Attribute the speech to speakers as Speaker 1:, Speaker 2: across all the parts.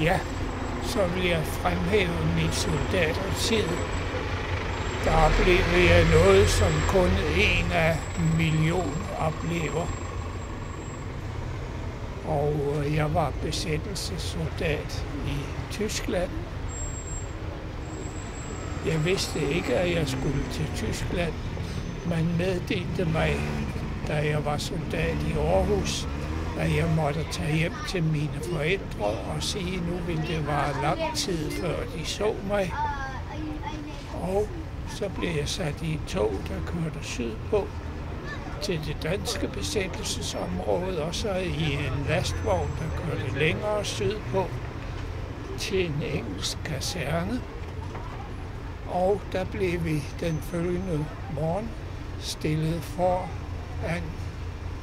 Speaker 1: Ja, så vil jeg fremhæve min soldatertid. Der oplevede jeg noget, som kun en af millioner oplever. Og jeg var besættelsessoldat i Tyskland. Jeg vidste ikke, at jeg skulle til Tyskland. Man meddelte mig, da jeg var soldat i Aarhus, at jeg måtte tage hjem til mine forældre og sige, nu ville det være lang tid, før de så mig. Og så blev jeg sat i et tog, der kørte sydpå til det danske besættelsesområde, og så i en lastvogn, der kørte længere sydpå til en engelsk kaserne. Og der blev vi den følgende morgen stillet foran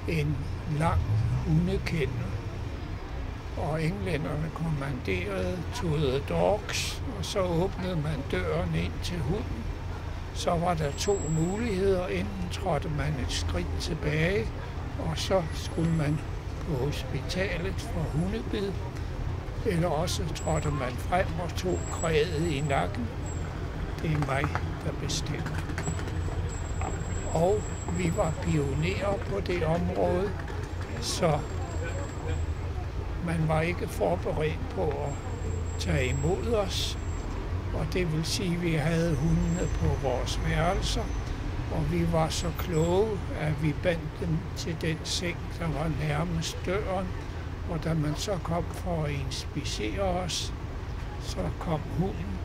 Speaker 1: en lang hundekendel. Og englænderne kommanderede to the dogs, og så åbnede man døren ind til hunden. Så var der to muligheder. Enten trådte man et skridt tilbage, og så skulle man på hospitalet for hundebid, eller også trådte man frem og tog krædet i nakken. Det er mig, der bestemmer. Og vi var pionerer på det område, så man var ikke forberedt på at tage imod os. Og det vil sige, at vi havde hundene på vores værelser, og vi var så kloge, at vi bandt dem til den seng, der var nærmest døren. Og da man så kom for at inspicere os, så kom hunden.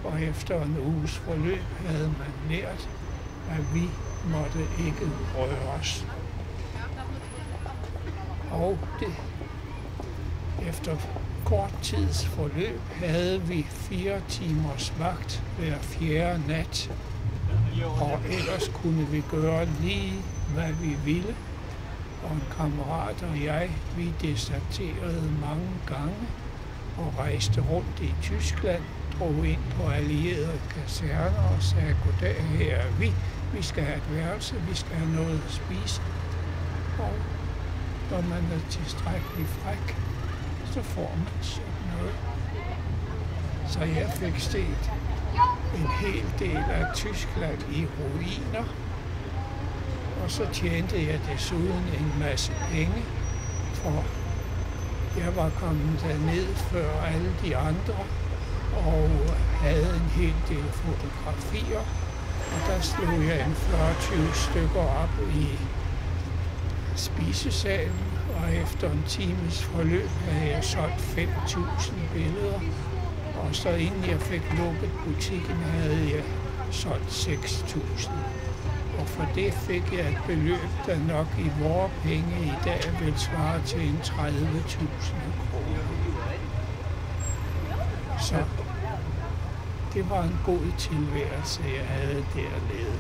Speaker 1: Og efter en uges forløb havde man lært, at vi måtte ikke røre os. Og efter kort tids forløb havde vi 4 timers vagt hver 4. nat. Og ellers kunne vi gøre lige, hvad vi ville. Og en kammerat og jeg, vi deserterede mange gange og rejste rundt i Tyskland, drog ind på allierede kaserner og sagde, goddag, her er vi. Vi skal have et værelse, vi skal have noget at spise. Og når man er tilstrækkeligt fræk, så får man sådan noget. Så jeg fik set en hel del af Tyskland i ruiner. Og så tjente jeg desuden en masse penge, for jeg var kommet derned før alle de andre, og havde en hel del fotografier. Og der slog jeg en 40-20 stykker op i spisesalen, og efter en times forløb havde jeg solgt 5.000 billeder. Og så inden jeg fik lukket butikken, havde jeg solgt 6.000. Og for det fik jeg et beløb, der nok i vore penge i dag vil svare til en 30.000 kroner. Så det var en god tilværelse, jeg havde dernede.